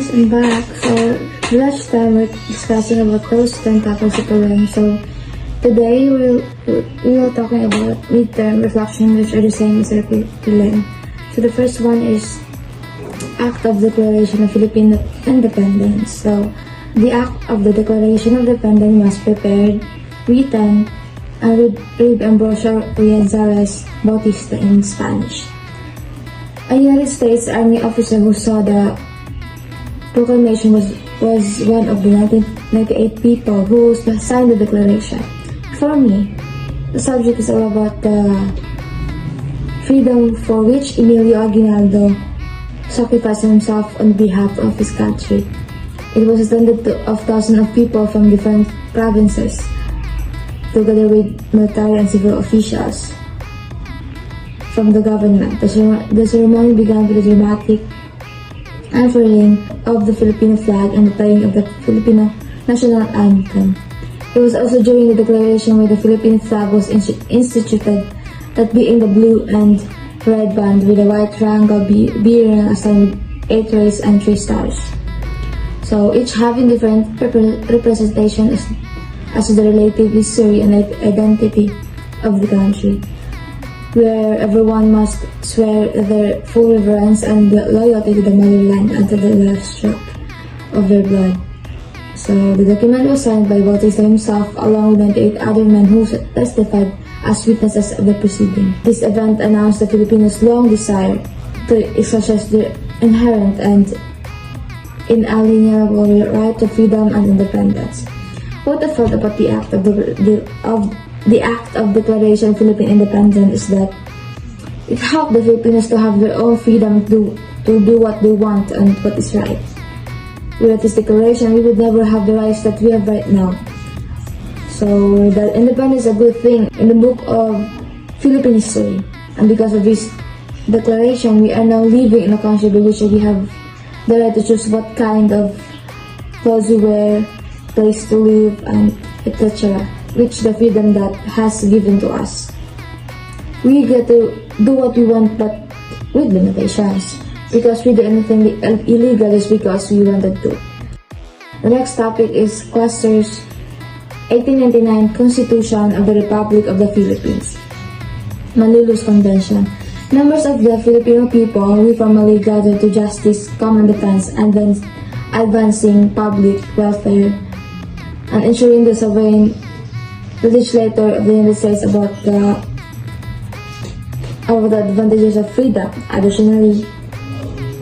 guys, I'm back. So, last time we're discussing about those 10 topics of the learn. So, today we will talking about midterm reflection, which are the same as learn. So, the first one is Act of Declaration of Philippine Independence. So, the Act of the Declaration of Independence was prepared, written, and read Ambrosio Gonzalez Bautista in Spanish. A United States Army officer who saw the proclamation was one of the 1998 people who signed the declaration. For me, the subject is all about the freedom for which Emilio Aguinaldo sacrificed himself on behalf of his country. It was attended of thousands of people from different provinces, together with military and civil officials from the government. The ceremony began with a dramatic unfurling of the Filipino flag and the playing of the Filipino national anthem. It was also during the declaration where the Philippine flag was instituted, that being the blue and red band with a white triangle bearing a sign with 8 rays and 3 stars. So each having different representation as to the relative history and identity of the country, where everyone must swear their full reverence and loyalty to the motherland until the last drop of their blood. So the document was signed by Bautista himself along with 98 other men who testified as witnesses of the proceeding. This event announced the Filipinos' long desire to exercise their inherent and inalienable right to freedom and independence. What I felt about the act the Act of Declaration of Philippine Independence is that it helped the Filipinos to have their own freedom to do what they want and what is right. Without this declaration, we would never have the rights that we have right now. So, the independence is a good thing in the book of Philippine history. And because of this declaration, we are now living in a country by which we have the right to choose what kind of clothes we wear, place to live, and etc. Which the freedom that has given to us. We get to do what we want, but with limitations, because we do anything illegal just because we wanted to. The next topic is Clusters 1899 Constitution of the Republic of the Philippines, Manilus Convention. Members of the Filipino people, we formally gather to justice, common defense, and then advancing public welfare and ensuring the sovereign legislator of the United States about the advantages of freedom. Additionally,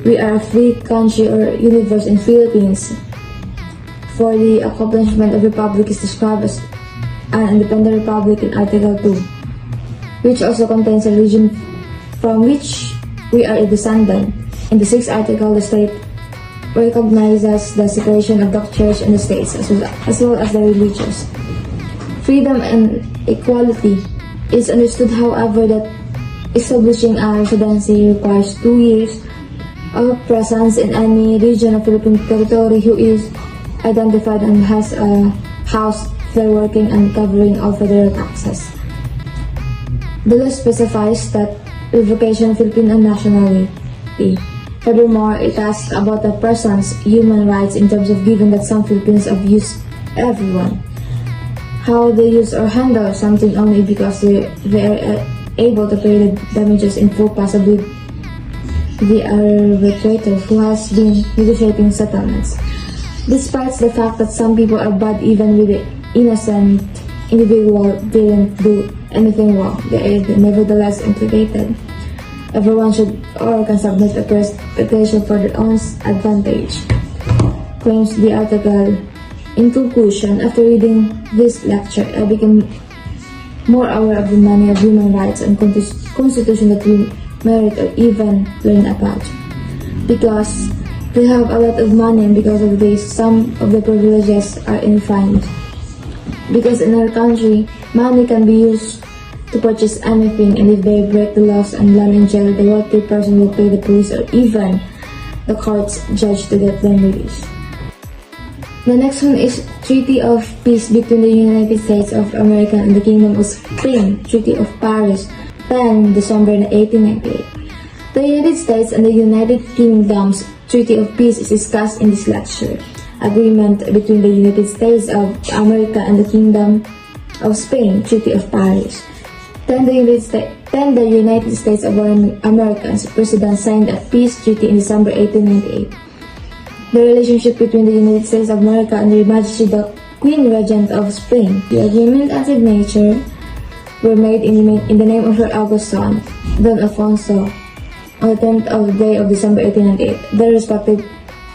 we are a free country or universe in Philippines. For the accomplishment of republic is described as an independent republic in Article 2, which also contains a region from which we are a descendant. In the 6th article, the state recognizes the separation of the church and the states as well as the religious. Freedom and equality is understood, however, that establishing a residency requires 2 years of presence in any region of Philippine territory who is identified and has a house there working and covering all federal taxes. The law specifies that revocation of Filipino nationality. Furthermore, it asks about a person's human rights in terms of given that some Filipinos abuse everyone, how they use or handle something only because they are able to pay the damages in full, possibly the arbitrator who has been negotiating settlements. Despite the fact that some people are bad, even with the innocent individual didn't do anything wrong, they are nevertheless implicated. Everyone should or can submit a petition for their own advantage, claims the article. In conclusion, after reading this lecture, I became more aware of the many of human rights and constitution that we merit or even learn about. Because they have a lot of money, and because of this, some of the privileges are infringed. Because in our country, money can be used to purchase anything, and if they break the laws and land in jail, the wealthy person will pay the police or even the court's judge to get them released. The next one is Treaty of Peace between the United States of America and the Kingdom of Spain, Treaty of Paris, 10 December 1898. The United States and the United Kingdom's Treaty of Peace is discussed in this lecture. Agreement between the United States of America and the Kingdom of Spain, Treaty of Paris. Then the United States of America's President signed a peace treaty in December 1898. The relationship between the United States of America and Her Majesty the Queen Regent of Spain. The agreement and signature were made in the name of her August son, Don Alfonso, on the 10th of the day of December 1898. Their respective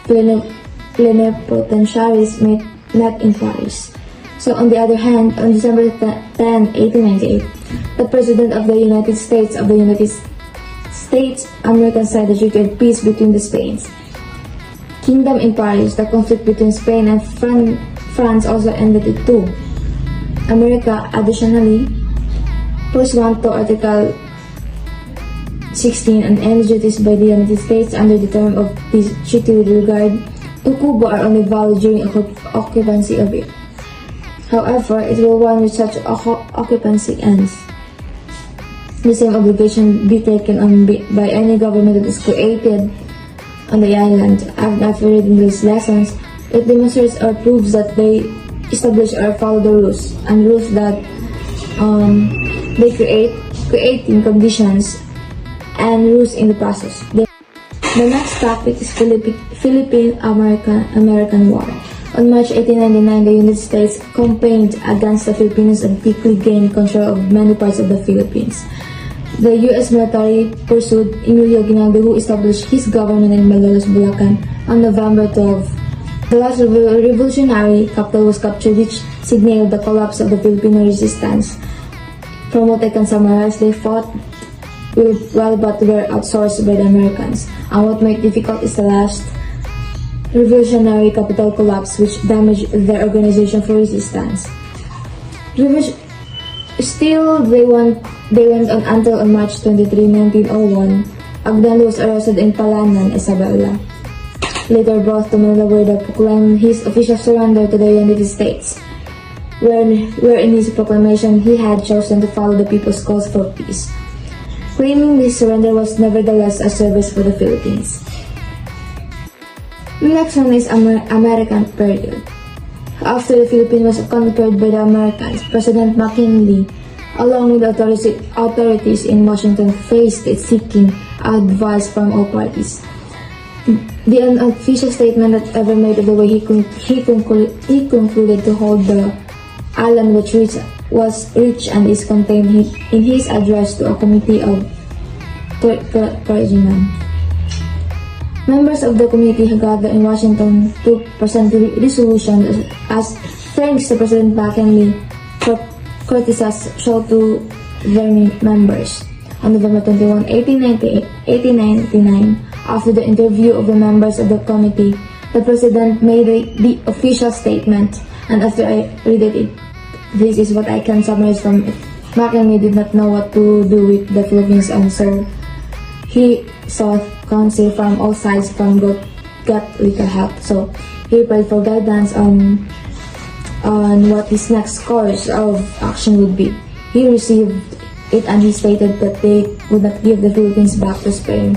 plenipotentiaries met in Paris. So on the other hand, on December 10, 1898, the President of the United States America signed the Treaty of Peace between the Spains. Kingdom in Paris. The conflict between Spain and France also ended it too. America additionally pursuant to Article 16 and any duties by the United States under the term of this treaty with regard to Cuba are only valid during occupancy of it. However, it will run with such occupancy ends. The same obligation be taken on by any government that is created on the island. After reading these lessons, it demonstrates or proves that they establish or follow the rules and rules that they creating conditions and rules in the process. The next topic is Philippine-American War. On March 1899, the United States campaigned against the Filipinos and quickly gained control of many parts of the Philippines. The U.S. military pursued Emilio Aguinaldo, who established his government in Malolos, Bulacan on November 12. The last revolutionary capital was captured, which signaled the collapse of the Filipino resistance. From what I can summarize, they fought well but were outsourced by the Americans. And what made difficult is the last revolutionary capital collapse, which damaged their organization for resistance. Still, they went on until on March 23, 1901. Aguinaldo was arrested in Palanan, Isabela. Later brought to Manila, where they proclaimed his official surrender to the United States, where in his proclamation he had chosen to follow the people's calls for peace, claiming this surrender was nevertheless a service for the Philippines. The next one is American period. After the Philippines was conquered by the Americans, President McKinley, along with authorities in Washington, faced it seeking advice from all parties. The unofficial statement that ever made of the way he concluded to hold the island, which was rich and is contained in his address to a committee of clergymen. Members of the committee gathered in Washington to present the resolution as thanks to President McKinley for courtesies shown to their members. On November 21, 1899, after the interview of the members of the committee, the President made the official statement, and after I read it, this is what I can summarize from it. McKinley did not know what to do with the Philippines, and so he sought counsel from all sides from got little help. So he prayed for guidance on what his next course of action would be. He received it and he stated that they would not give the Philippines back to Spain.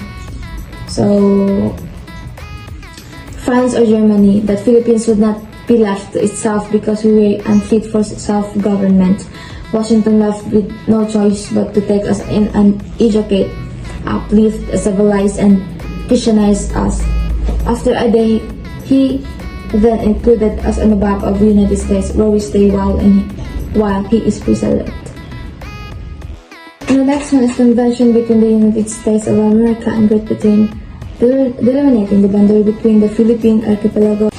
So France or Germany, that Philippines would not be left to itself because we were unfit for self-government. Washington left with no choice but to take us in and educate, uplift, civilize, and Christianize us. After a day, he then included us on the map of the United States, where we stay while he is president. The next one is convention between the United States of America and Great Britain, delimiting the boundary between the Philippine archipelago.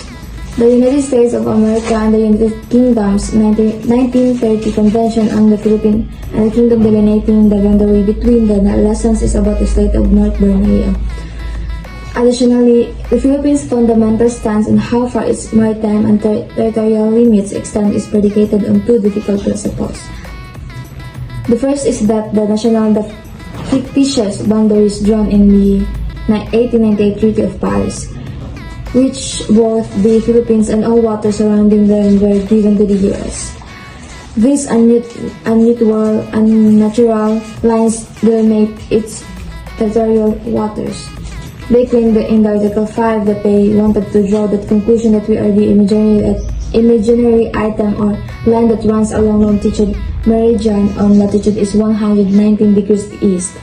The United States of America and the United Kingdom's 1930 Convention on the Philippines and the Kingdom delineating the boundary between the lessons is about the state of North Borneo. Additionally, the Philippines' fundamental stance on how far its maritime and territorial limits extend is predicated on two difficult principles. The first is that the fictitious boundaries drawn in the 1898 Treaty of Paris, which both the Philippines and all waters surrounding them were given to the U.S. These unnatural lines delineate its territorial waters. They claimed in the Article 5 that they wanted to draw the conclusion that we are the imaginary item or line that runs along longitude meridian on latitude is 119 degrees east.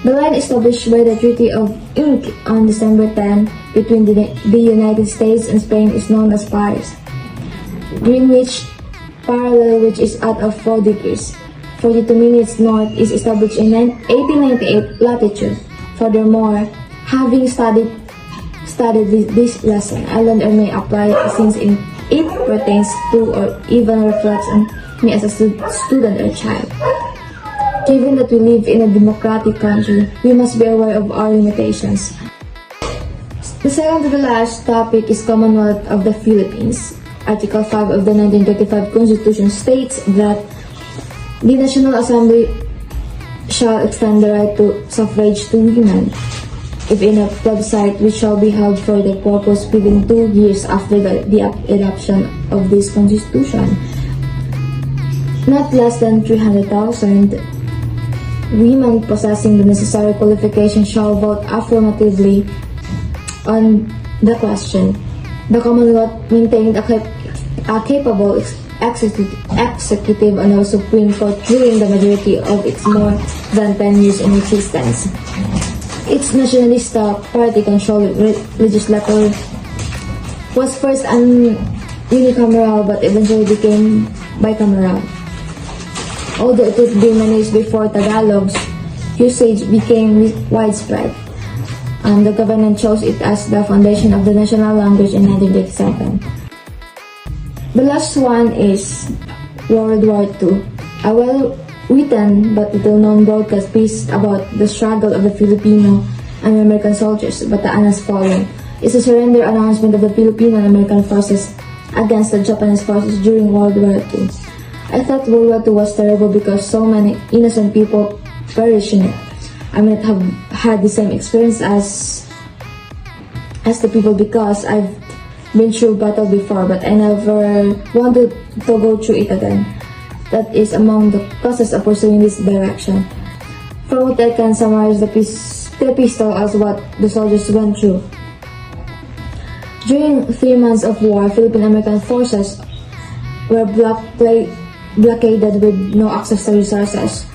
The line established by the Treaty of Inc. on December 10 between the United States and Spain is known as Paris. Greenwich parallel, which is out of 4 degrees, 42 minutes north, is established in 1898 latitude. Furthermore, having studied this lesson, I learned or may apply since it pertains to or even reflects on me as a student or child. Given that we live in a democratic country, we must be aware of our limitations. The second to the last topic is Commonwealth of the Philippines. Article 5 of the 1935 Constitution states that the National Assembly shall extend the right to suffrage to women if in a plebiscite which shall be held for the purpose within 2 years after the adoption of this Constitution. Not less than 300,000 women possessing the necessary qualifications shall vote affirmatively on the question. The Commonwealth maintained a capable executive and a Supreme Court during the majority of its more than 10 years in existence. Its nationalista party-controlled legislature was first unicameral but eventually became bicameral. Although it had been managed before Tagalog's usage became widespread, the government chose it as the foundation of the national language in 1937. The last one is World War II, a well-written but little-known broadcast piece about the struggle of the Filipino and American soldiers, Bataan has fallen. It's a surrender announcement of the Filipino and American forces against the Japanese forces during World War II. I thought World War II was terrible because so many innocent people perished in it. I might have had the same experience as the people because I've been through battle before, but I never wanted to go through it again. That is among the causes of pursuing this direction. From what I can summarize the epistle as what the soldiers went through. During 3 months of war, Philippine-American forces were blockaded with no access to resources.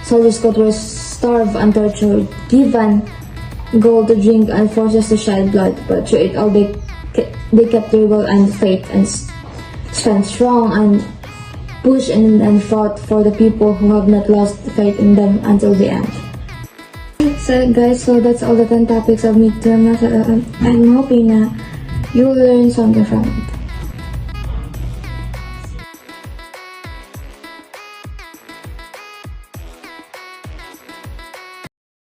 Soldiers were starved and tortured, given gold to drink and forces to shed blood, but through it all they kept their will and faith and stand strong and pushed and fought for the people who have not lost faith in them until the end. So guys, so that's all the 10 topics of midterm. I'm hoping na you will learn something from it.